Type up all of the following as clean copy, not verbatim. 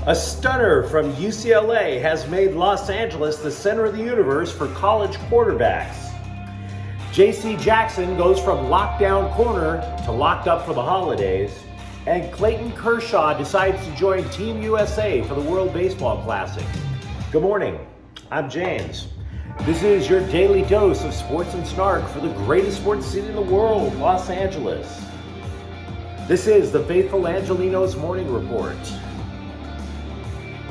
A stunner from UCLA has made Los Angeles the center of the universe for college quarterbacks. JC Jackson goes from lockdown corner to locked up for the holidays. And Clayton Kershaw decides to join Team USA for the World Baseball Classic. Good morning, I'm James. This is your daily dose of sports and snark for the greatest sports city in the world, Los Angeles. This is the faithful Angelenos Morning Report.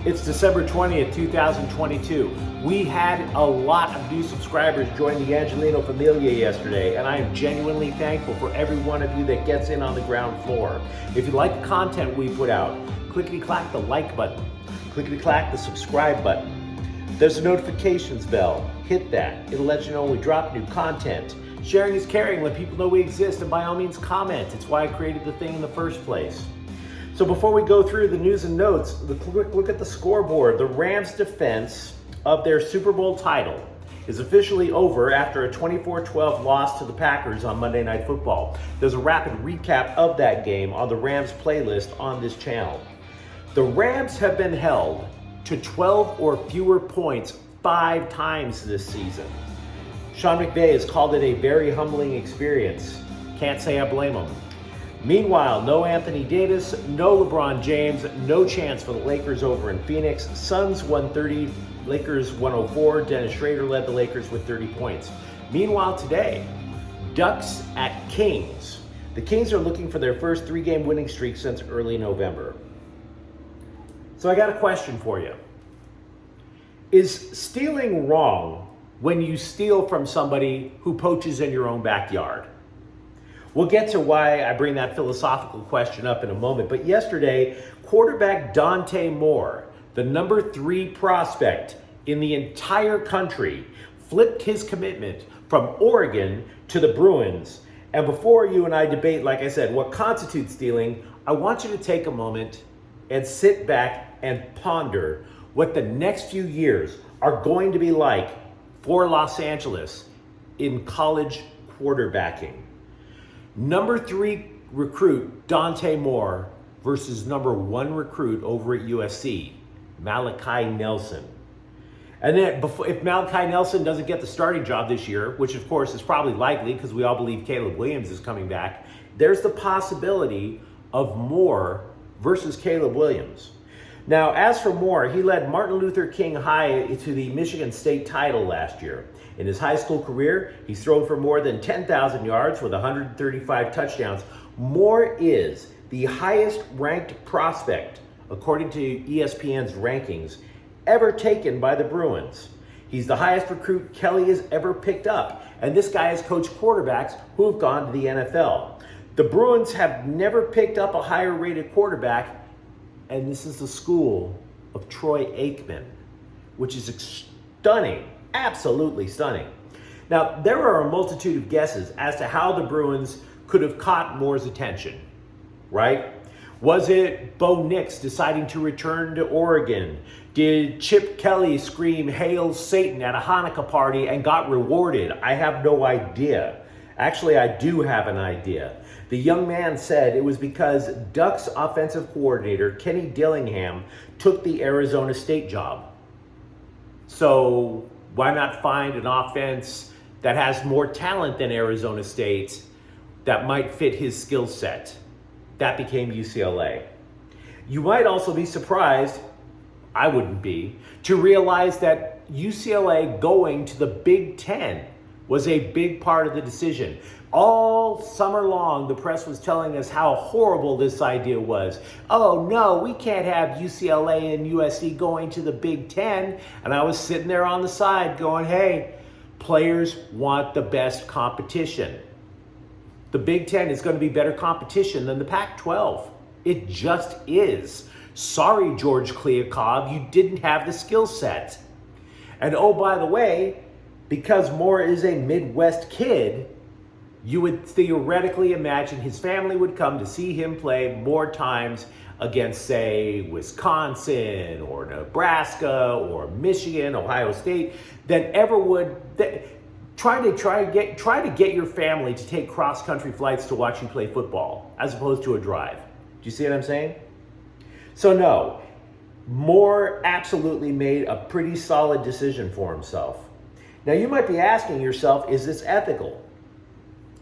It's December 20th, 2022. We had a lot of new subscribers join the Angelino Familia yesterday, and I am genuinely thankful for every one of you that gets in on the ground floor. If you like the content we put out, clickety-clack the like button, clickety-clack the subscribe button. There's a notifications bell. Hit that. It'll let you know when we drop new content. Sharing is caring. Let people know we exist, and by all means comment. It's why I created the thing in the first place. So before we go through the news and notes, the quick look at the scoreboard. The Rams' defense of their Super Bowl title is officially over after a 24-12 loss to the Packers on Monday Night Football. There's a rapid recap of that game on the Rams playlist on this channel. The Rams have been held to 12 or fewer points 5 times this season. Sean McVay has called it a very humbling experience. Can't say I blame him. Meanwhile, no Anthony Davis, no LeBron James, no chance for the Lakers over in Phoenix. Suns 130, Lakers 104. Dennis Schrader led the Lakers with 30 points. Meanwhile today, Ducks at Kings. The Kings are looking for their first 3-game winning streak since early November. So I got a question for you. Is stealing wrong when you steal from somebody who poaches in your own backyard? We'll get to why I bring that philosophical question up in a moment. But yesterday, quarterback Dante Moore, the number 3 prospect in the entire country, flipped his commitment from Oregon to the Bruins. And before you and I debate, like I said, what constitutes stealing, I want you to take a moment and sit back and ponder what the next few years are going to be like for Los Angeles in college quarterbacking. Number 3 recruit Dante Moore versus number 1 recruit over at USC, Malachi Nelson. And then if Malachi Nelson doesn't get the starting job this year, which of course is probably likely because we all believe Caleb Williams is coming back, there's the possibility of Moore versus Caleb Williams. Now, as for Moore, he led Martin Luther King High to the Michigan State title last year. In his high school career, he's thrown for more than 10,000 yards with 135 touchdowns. Moore is the highest ranked prospect, according to ESPN's rankings, ever taken by the Bruins. He's the highest recruit Kelly has ever picked up, and this guy has coached quarterbacks who have gone to the NFL. The Bruins have never picked up a higher rated quarterback, and this is the school of Troy Aikman, which is stunning, absolutely stunning. Now, there are a multitude of guesses as to how the Bruins could have caught Moore's attention, right? Was it Bo Nix deciding to return to Oregon? Did Chip Kelly scream "Hail Satan" at a Hanukkah party and got rewarded? I have no idea. Actually, I do have an idea. The young man said it was because Ducks offensive coordinator Kenny Dillingham took the Arizona State job. So why not find an offense that has more talent than Arizona State that might fit his skill set? That became UCLA. You might also be surprised, I wouldn't be, to realize that UCLA going to the Big Ten was a big part of the decision. All summer long, the press was telling us how horrible this idea was. Oh no, we can't have UCLA and USC going to the Big Ten. And I was sitting there on the side going, hey, players want the best competition. The Big Ten is going to be better competition than the Pac-12. It just is. Sorry, George Kliavkoff, you didn't have the skill set. And oh, by the way, because Moore is a Midwest kid, you would theoretically imagine his family would come to see him play more times against, say, Wisconsin or Nebraska or Michigan, Ohio State, than ever would. Try to get your family to take cross-country flights to watch you play football, as opposed to a drive. Do you see what I'm saying? So no, Moore absolutely made a pretty solid decision for himself. Now you might be asking yourself, is this ethical?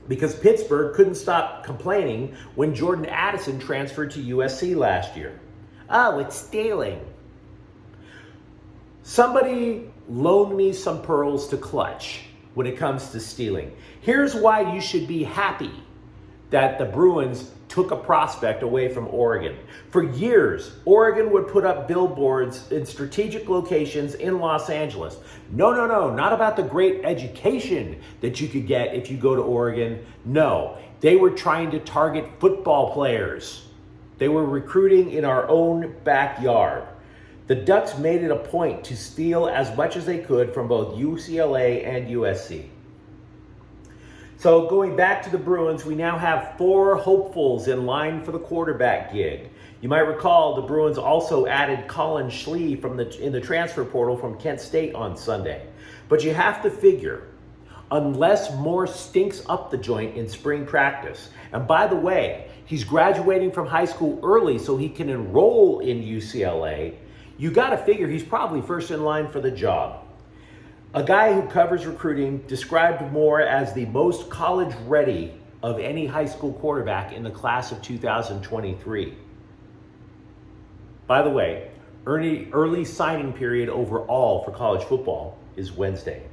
Because Pittsburgh couldn't stop complaining when Jordan Addison transferred to USC last year. Oh, it's stealing. Somebody loaned me some pearls to clutch when it comes to stealing. Here's why you should be happy that the Bruins took a prospect away from Oregon. For years, Oregon would put up billboards in strategic locations in Los Angeles. No, not about the great education that you could get if you go to Oregon. No, they were trying to target football players. They were recruiting in our own backyard. The Ducks made it a point to steal as much as they could from both UCLA and USC. So going back to the Bruins, we now have 4 hopefuls in line for the quarterback gig. You might recall the Bruins also added Colin Schlee in the transfer portal from Kent State on Sunday. But you have to figure, unless Moore stinks up the joint in spring practice, and by the way, he's graduating from high school early so he can enroll in UCLA, you got to figure he's probably first in line for the job. A guy who covers recruiting described Moore as the most college-ready of any high school quarterback in the class of 2023. By the way, early signing period overall for college football is Wednesday.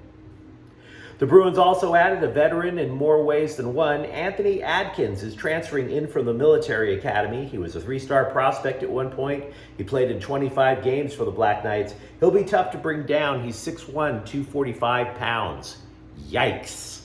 The Bruins also added a veteran in more ways than one. Anthony Adkins is transferring in from the military academy. He was a 3-star prospect at one point. He played in 25 games for the Black Knights. He'll be tough to bring down. He's 6'1", 245 pounds. Yikes.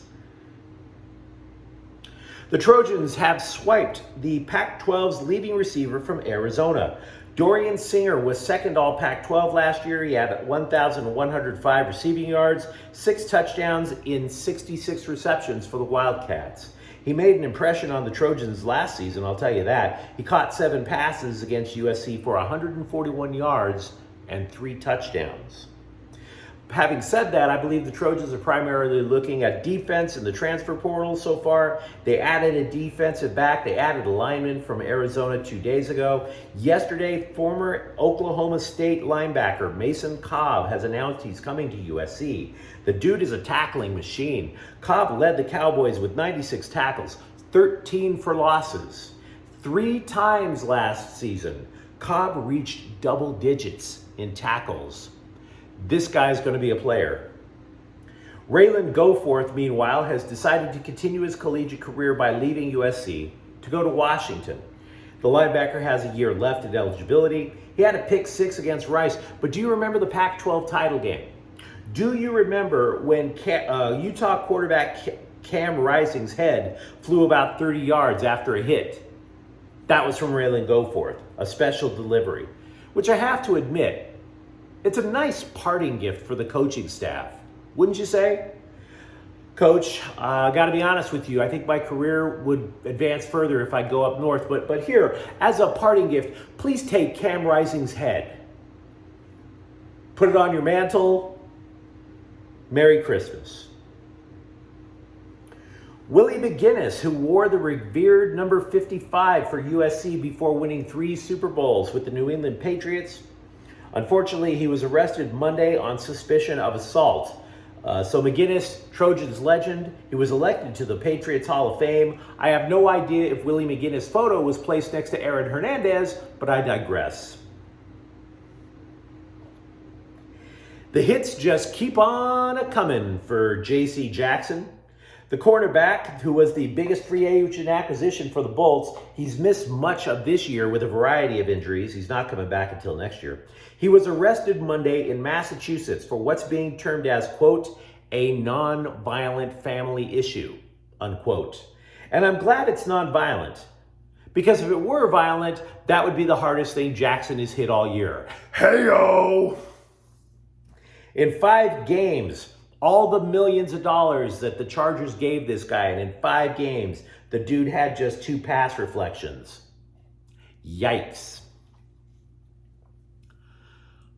The Trojans have swiped the Pac-12's leading receiver from Arizona. Dorian Singer was second all Pac-12 last year. He had 1,105 receiving yards, 6 touchdowns in 66 receptions for the Wildcats. He made an impression on the Trojans last season, I'll tell you that. He caught 7 passes against USC for 141 yards and 3 touchdowns. Having said that, I believe the Trojans are primarily looking at defense in the transfer portal so far. They added a defensive back. They added a lineman from Arizona 2 days ago. Yesterday, former Oklahoma State linebacker Mason Cobb has announced he's coming to USC. The dude is a tackling machine. Cobb led the Cowboys with 96 tackles, 13 for losses. 3 times last season, Cobb reached double digits in tackles. This guy's going to be a player. Raylan Goforth, meanwhile, has decided to continue his collegiate career by leaving USC to go to Washington. The linebacker has a year left at eligibility. He had a pick 6 against Rice, but do you remember the Pac-12 title game? Do you remember when Utah quarterback Cam Rising's head flew about 30 yards after a hit? That was from Raylan Goforth, a special delivery, which I have to admit, it's a nice parting gift for the coaching staff, wouldn't you say? Coach, got to be honest with you, I think my career would advance further if I go up north, but here, as a parting gift, please take Cam Rising's head. Put it on your mantle. Merry Christmas. Willie McGinnis, who wore the revered number 55 for USC before winning 3 Super Bowls with the New England Patriots, unfortunately, he was arrested Monday on suspicion of assault. So McGinnis, Trojans legend, he was elected to the Patriots Hall of Fame. I have no idea if Willie McGinnis' photo was placed next to Aaron Hernandez, but I digress. The hits just keep on a-coming for JC Jackson. The cornerback, who was the biggest free agent acquisition for the Bolts, he's missed much of this year with a variety of injuries. He's not coming back until next year. He was arrested Monday in Massachusetts for what's being termed as, quote, a non-violent family issue, unquote. And I'm glad it's non-violent, because if it were violent, that would be the hardest thing Jackson has hit all year. Hey-yo! In 5 games, all the millions of dollars that the Chargers gave this guy, and in 5 games, the dude had just 2 pass reflections. Yikes.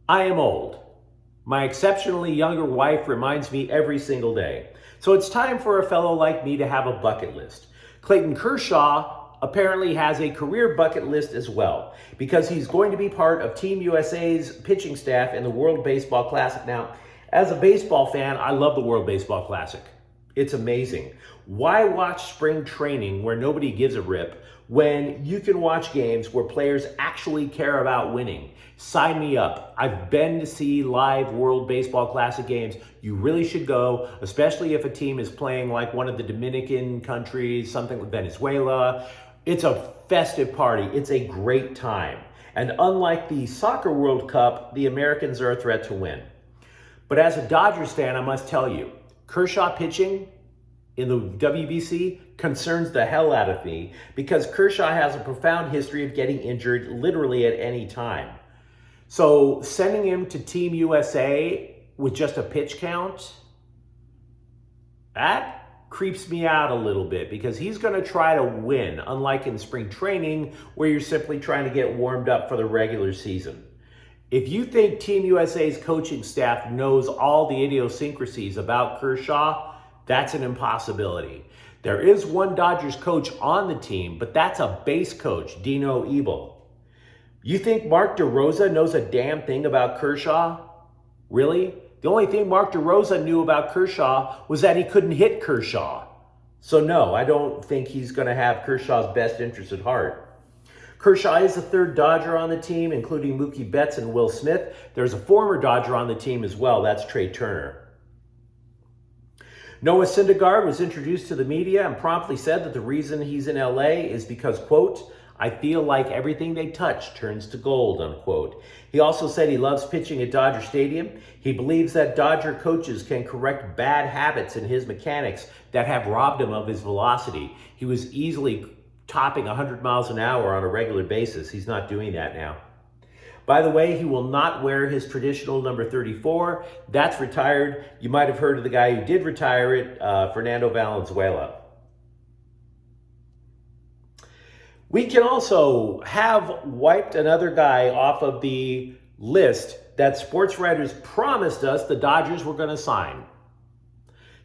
I am old. My exceptionally younger wife reminds me every single day. So it's time for a fellow like me to have a bucket list. Clayton Kershaw apparently has a career bucket list as well, because he's going to be part of Team USA's pitching staff in the World Baseball Classic. Now, as a baseball fan, I love the World Baseball Classic. It's amazing. Why watch spring training where nobody gives a rip when you can watch games where players actually care about winning? Sign me up. I've been to see live World Baseball Classic games. You really should go, especially if a team is playing like one of the Dominican countries, something like Venezuela. It's a festive party. It's a great time. And unlike the Soccer World Cup, the Americans are a threat to win. But as a Dodgers fan, I must tell you, Kershaw pitching in the WBC concerns the hell out of me, because Kershaw has a profound history of getting injured literally at any time. So sending him to Team USA with just a pitch count, that creeps me out a little bit, because he's going to try to win, unlike in spring training where you're simply trying to get warmed up for the regular season. If you think Team USA's coaching staff knows all the idiosyncrasies about Kershaw, that's an impossibility. There is one Dodgers coach on the team, but that's a base coach, Dino Ebel. You think Mark DeRosa knows a damn thing about Kershaw? Really? The only thing Mark DeRosa knew about Kershaw was that he couldn't hit Kershaw. So no, I don't think he's going to have Kershaw's best interest at heart. Kershaw is the third Dodger on the team, including Mookie Betts and Will Smith. There's a former Dodger on the team as well. That's Trey Turner. Noah Syndergaard was introduced to the media and promptly said that the reason he's in LA is because, quote, I feel like everything they touch turns to gold, unquote. He also said he loves pitching at Dodger Stadium. He believes that Dodger coaches can correct bad habits in his mechanics that have robbed him of his velocity. He was easily topping 100 miles an hour on a regular basis. He's not doing that now. By the way, he will not wear his traditional number 34. That's retired. You might have heard of the guy who did retire it, Fernando Valenzuela. We can also have wiped another guy off of the list that sports writers promised us the Dodgers were going to sign.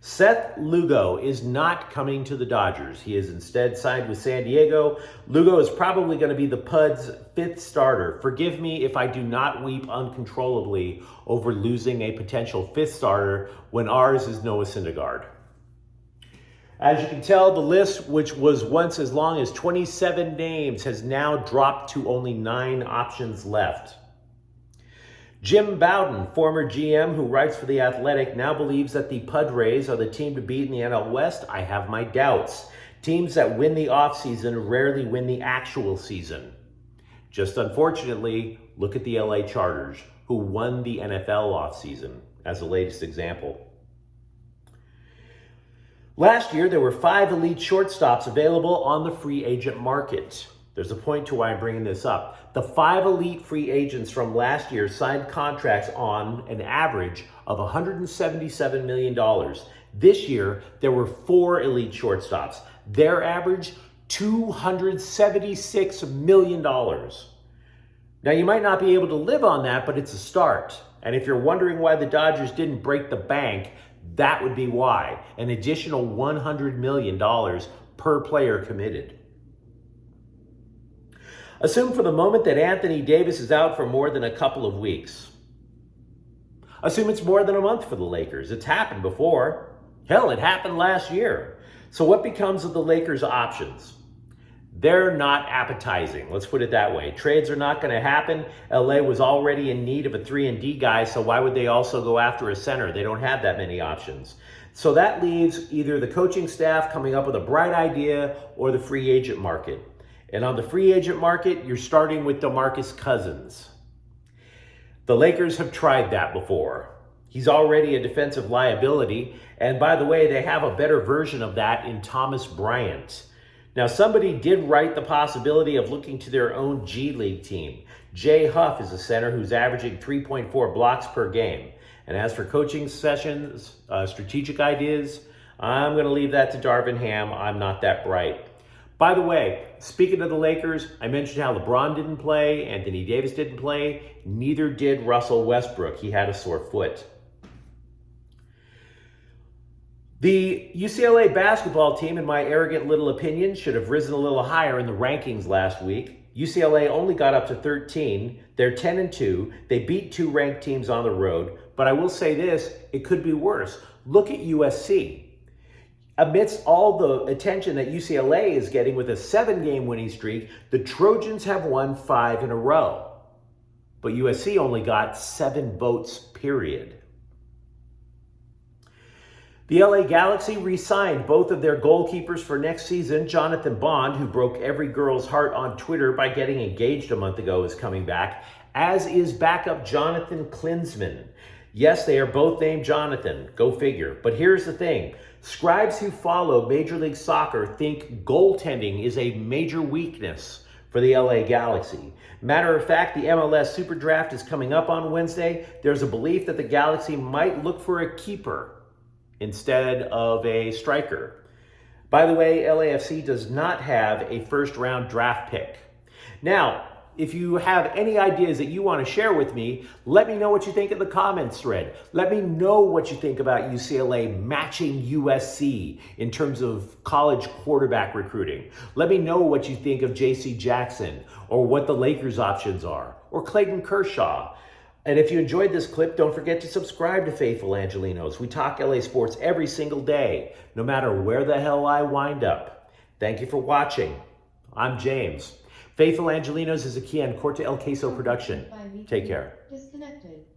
Seth Lugo is not coming to the Dodgers. He is instead signed with San Diego. Lugo is probably going to be the Pud's fifth starter. Forgive me if I do not weep uncontrollably over losing a potential fifth starter when ours is Noah Syndergaard. As you can tell, the list, which was once as long as 27 names, has now dropped to only 9 options left. Jim Bowden, former GM who writes for The Athletic, now believes that the Padres are the team to beat in the NL West. I have my doubts. Teams that win the offseason rarely win the actual season. Just unfortunately, look at the LA Chargers, who won the NFL offseason as the latest example. Last year, there were 5 elite shortstops available on the free agent market. There's a point to why I'm bringing this up. The 5 elite free agents from last year signed contracts on an average of $177 million. This year, there were 4 elite shortstops. Their average, $276 million. Now, you might not be able to live on that, but it's a start. And if you're wondering why the Dodgers didn't break the bank, that would be why. An additional $100 million per player committed. Assume for the moment that Anthony Davis is out for more than a couple of weeks. Assume it's more than a month for the Lakers. It's happened before. Hell, it happened last year. So what becomes of the Lakers' options? They're not appetizing, let's put it that way. Trades are not going to happen. LA was already in need of a 3-and-D guy, so why would they also go after a center? They don't have that many options. So that leaves either the coaching staff coming up with a bright idea or the free agent market. And on the free agent market, you're starting with DeMarcus Cousins. The Lakers have tried that before. He's already a defensive liability. And by the way, they have a better version of that in Thomas Bryant. Now, somebody did write the possibility of looking to their own G League team. Jay Huff is a center who's averaging 3.4 blocks per game. And as for coaching sessions, strategic ideas, I'm going to leave that to Darvin Ham. I'm not that bright. By the way, speaking of the Lakers, I mentioned how LeBron didn't play, Anthony Davis didn't play, neither did Russell Westbrook. He had a sore foot. The UCLA basketball team, in my arrogant little opinion, should have risen a little higher in the rankings last week. UCLA only got up to 13. They're 10-2. They beat two ranked teams on the road. But I will say this, it could be worse. Look at USC. Amidst all the attention that UCLA is getting with a 7-game winning streak, the Trojans have won 5 in a row. But USC only got 7 votes, period. The LA Galaxy re-signed both of their goalkeepers for next season. Jonathan Bond, who broke every girl's heart on Twitter by getting engaged a month ago, is coming back, as is backup Jonathan Klinsmann. Yes, they are both named Jonathan. Go figure. But here's the thing. Scribes who follow Major League Soccer think goaltending is a major weakness for the LA Galaxy. Matter of fact, the MLS Super Draft is coming up on Wednesday. There's a belief that the Galaxy might look for a keeper instead of a striker. By the way, LAFC does not have a first-round draft pick. Now, if you have any ideas that you want to share with me, let me know what you think in the comments thread. Let me know what you think about UCLA matching USC in terms of college quarterback recruiting. Let me know what you think of JC Jackson, or what the Lakers' options are, or Clayton Kershaw. And if you enjoyed this clip, don't forget to subscribe to Faithful Angelenos. We talk LA sports every single day, no matter where the hell I wind up. Thank you for watching. I'm James. Faithful Angelenos is a Kian Corte El Queso production. Take care.